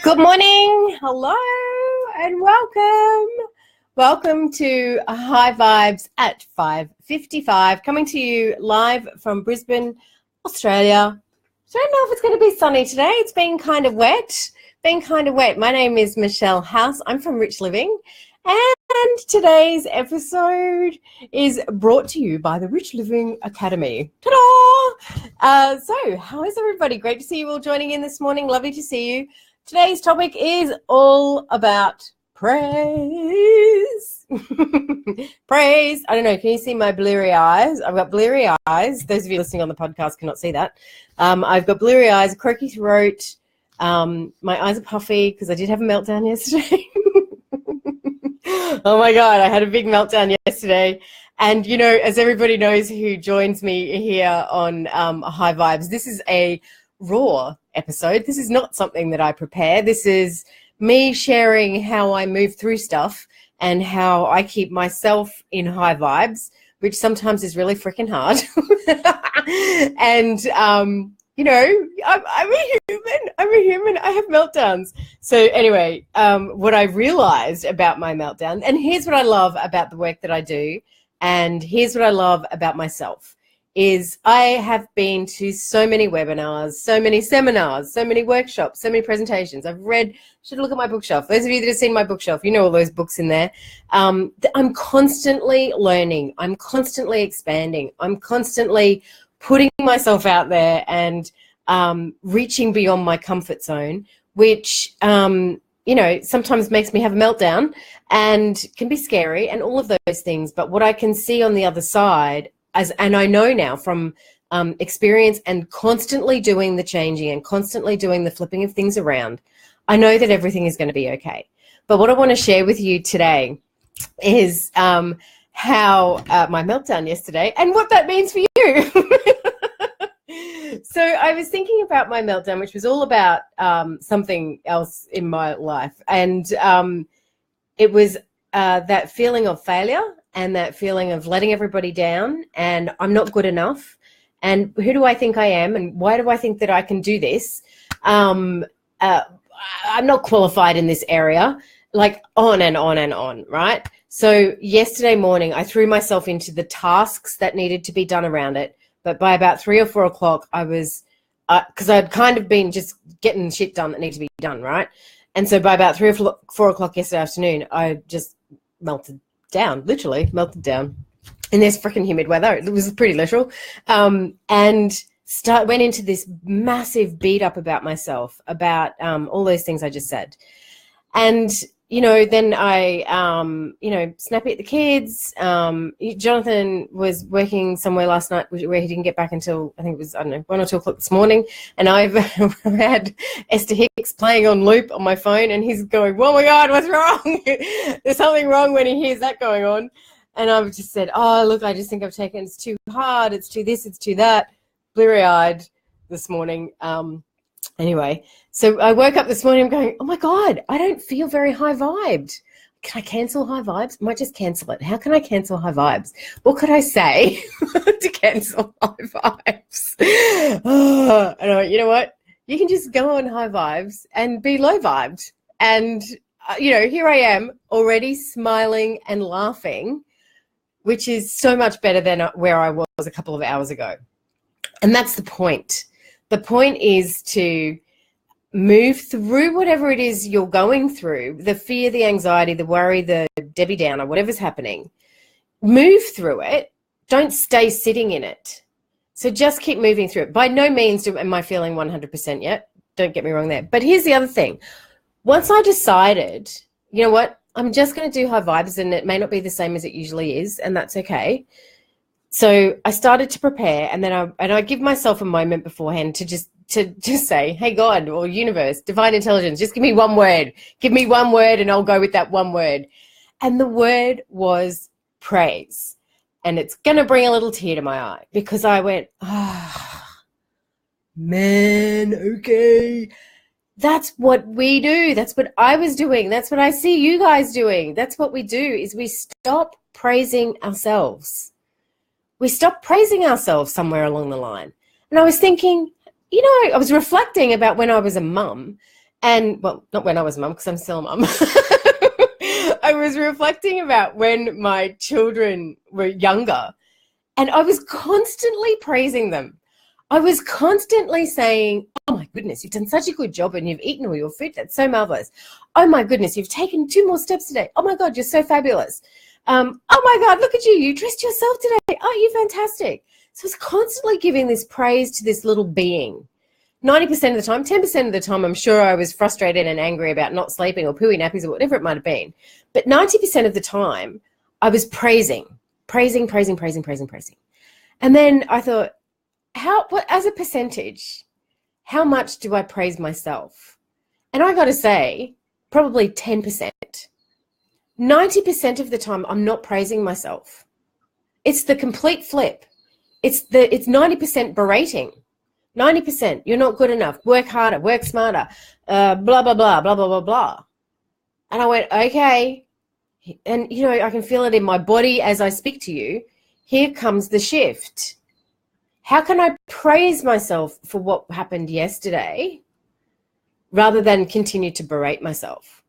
Good morning, hello, and welcome. Welcome to High Vibes at 5:55, coming to you live from Brisbane, Australia. I don't know if it's going to be sunny today. It's been kind of wet. My name is Michelle House. I'm from Rich Living, and today's episode is brought to you by the Rich Living Academy. Ta-da! So, how is everybody? Great to see you all joining in this morning. Lovely to see you. Today's topic is all about praise. Praise. I don't know. Can you see my bleary eyes? I've got bleary eyes. Those of you listening on the podcast cannot see that. I've got bleary eyes, a croaky throat. My eyes are puffy because I did have a meltdown yesterday. Oh my God, I had a big meltdown yesterday. And, you know, as everybody knows who joins me here on High Vibes, this is a raw episode. This is not something that I prepare. This is me sharing how I move through stuff and how I keep myself in high vibes, which sometimes is really freaking hard. And, you know, I'm a human. I have meltdowns. So anyway, what I realized about my meltdown, and here's what I love about the work that I do, and here's what I love about myself, is I have been to so many webinars, so many seminars, so many workshops, so many presentations. I've read, should look at my bookshelf. Those of you that have seen my bookshelf, you know all those books in there. I'm constantly learning. I'm constantly expanding. I'm constantly putting myself out there and reaching beyond my comfort zone, which, you know, sometimes makes me have a meltdown and can be scary and all of those things. But what I can see on the other side, and I know now from experience and constantly doing the changing and constantly doing the flipping of things around, I know that everything is going to be okay. But what I want to share with you today is how my meltdown yesterday and what that means for you. So I was thinking about my meltdown, which was all about something else in my life. And it was that feeling of failure and that feeling of letting everybody down and I'm not good enough. And who do I think I am? And why do I think that I can do this? I'm not qualified in this area, like on and on and on, right? So yesterday morning, I threw myself into the tasks that needed to be done around it. But by about 3 or 4 o'clock, I was, because I'd kind of been just getting shit done that needed to be done, right? And so by about 3 or 4 o'clock yesterday afternoon, I just melted down, literally melted down in this freaking humid weather. It was pretty literal. And went into this massive beat up about myself, about all those things I just said. And, you know, then I, you know, snappy at the kids. Jonathan was working somewhere last night where he didn't get back until, I think it was, I don't know, 1 or 2 o'clock this morning. And I've had Esther Hicks playing on loop on my phone and he's going, oh my God, what's wrong? There's something wrong when he hears that going on. And I've just said, oh, look, I just think I've taken, it's too hard. It's too this, it's too that. Bleary-eyed this morning. Anyway, so I woke up this morning, I'm going, oh my God, I don't feel very high vibed. Can I cancel high vibes? I might just cancel it. How can I cancel high vibes? What could I say to cancel high vibes? Oh, and I went, you know what? You can just go on high vibes and be low vibed. And, you know, here I am already smiling and laughing, which is so much better than where I was a couple of hours ago. And that's the point. The point is to move through whatever it is you're going through, the fear, the anxiety, the worry, the Debbie Downer, whatever's happening. Move through it. Don't stay sitting in it. So just keep moving through it. By no means am I feeling 100% yet. Don't get me wrong there. But here's the other thing. Once I decided, you know what, I'm just going to do high vibes and it may not be the same as it usually is, and that's okay. So I started to prepare, and then I give myself a moment beforehand to just say, hey, God or universe, divine intelligence, just give me one word. Give me one word and I'll go with that one word. And the word was praise. And it's going to bring a little tear to my eye because I went, man, okay. That's what we do. That's what I was doing. That's what I see you guys doing. That's what we do is we stop praising ourselves. We stop praising ourselves somewhere along the line. And I was thinking, I was reflecting about when I was a mum, and, well, not when I was a mum, because I'm still a mum. I was reflecting about when my children were younger, and I was constantly praising them. I was constantly saying, oh my goodness, you've done such a good job and you've eaten all your food. That's so marvelous. Oh my goodness, you've taken 2 more steps today. Oh my God, you're so fabulous. Oh my God, look at you. You dressed yourself today. Oh, you're fantastic. So I was constantly giving this praise to this little being. 90% of the time, 10% of the time, I'm sure I was frustrated and angry about not sleeping or pooey nappies or whatever it might have been. But 90% of the time, I was praising. And then I thought, as a percentage, how much do I praise myself? And I got to say, probably 10%. 90% of the time, I'm not praising myself. It's the complete flip. It's 90% berating. 90%, you're not good enough. Work harder, work smarter, blah, blah, blah, blah, blah, blah, blah. And I went, okay. And, I can feel it in my body as I speak to you. Here comes the shift. How can I praise myself for what happened yesterday rather than continue to berate myself?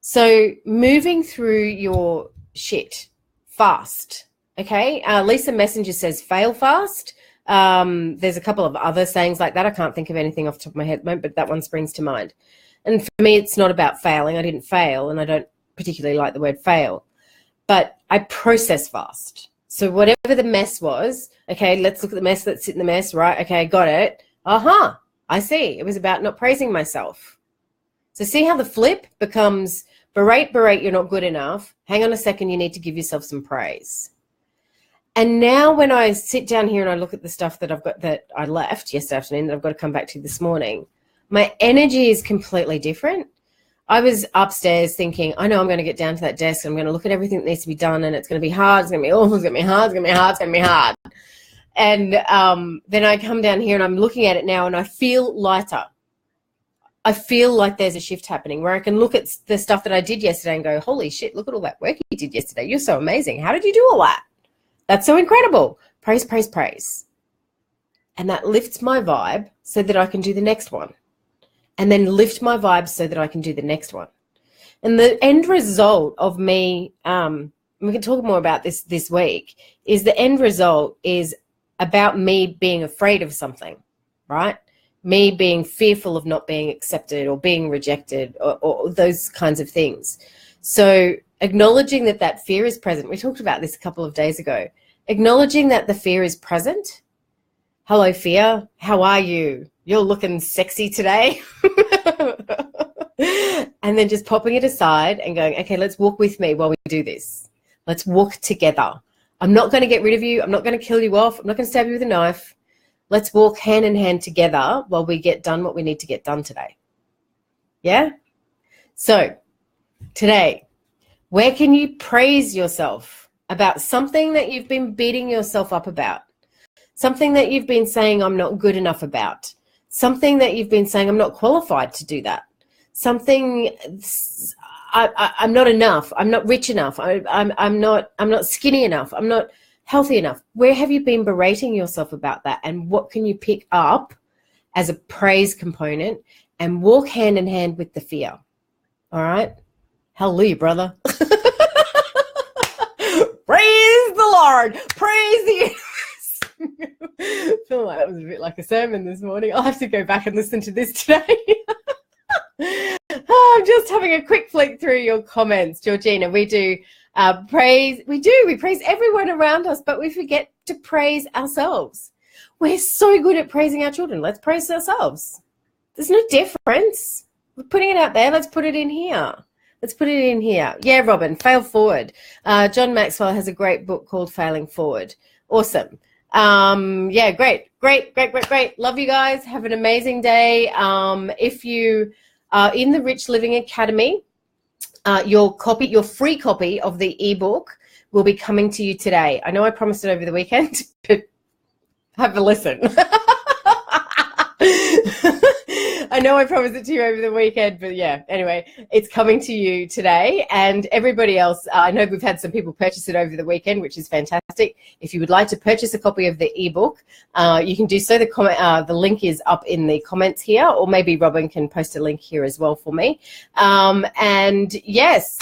So moving through your shit fast, okay? Lisa Messenger says fail fast. There's a couple of other sayings like that. I can't think of anything off the top of my head, but that one springs to mind. And for me, it's not about failing. I didn't fail, and I don't particularly like the word fail. But I process fast. So whatever the mess was, okay, let's look at the mess, let's sit in the mess, right? Okay, got it. I see. It was about not praising myself. So see how the flip becomes berate, you're not good enough. Hang on a second, you need to give yourself some praise. And now when I sit down here and I look at the stuff that I've got that I left yesterday afternoon that I've got to come back to this morning, my energy is completely different. I was upstairs thinking, I know I'm going to get down to that desk and I'm going to look at everything that needs to be done, and it's going to be hard, it's going to be awful, it's going to be hard, it's going to be hard, it's going to be hard. And then I come down here and I'm looking at it now and I feel lighter. I feel like there's a shift happening where I can look at the stuff that I did yesterday and go, holy shit, look at all that work you did yesterday. You're so amazing. How did you do all that? That's so incredible. Praise, praise, praise. And that lifts my vibe so that I can do the next one. And then lift my vibe so that I can do the next one. And the end result of me, we can talk more about this week, is the end result is about me being afraid of something, right? Me being fearful of not being accepted or being rejected or those kinds of things. So acknowledging that fear is present. We talked about this a couple of days ago. Acknowledging that the fear is present. Hello, fear. How are you? You're looking sexy today. And then just popping it aside and going, okay, let's walk with me while we do this. Let's walk together. I'm not going to get rid of you. I'm not going to kill you off. I'm not going to stab you with a knife. Let's walk hand in hand together while we get done what we need to get done today. Yeah? So today, where can you praise yourself about something that you've been beating yourself up about? Something that you've been saying I'm not good enough about. Something that you've been saying I'm not qualified to do that. Something I'm not enough. I'm not rich enough. I'm not skinny enough. I'm not healthy enough. Where have you been berating yourself about that? And what can you pick up as a praise component and walk hand in hand with the fear? All right? Hallelujah, brother. Praise the Lord. Praise the universe. I feel like that was a bit like a sermon this morning. I'll have to go back and listen to this today. I'm just having a quick flick through your comments, Georgina. We do praise. We praise everyone around us, but we forget to praise ourselves. We're so good at praising our children. Let's praise ourselves. There's no difference. We're putting it out there. Let's put it in here. Let's put it in here. Yeah, Robin, fail forward. John Maxwell has a great book called Failing Forward. Awesome. Yeah, great. Love you guys. Have an amazing day. If you are in the Rich Living Academy, your free copy of the ebook will be coming to you today. I know I promised it over the weekend, but have a listen. I know I promised it to you over the weekend, but yeah, anyway, it's coming to you today. And everybody else, I know we've had some people purchase it over the weekend, which is fantastic. If you would like to purchase a copy of the ebook, you can do so. The link is up in the comments here, or maybe Robin can post a link here as well for me. And yes,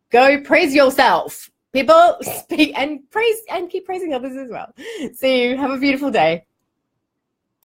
go praise yourself. People, speak and praise and keep praising others as well. See you. Have a beautiful day.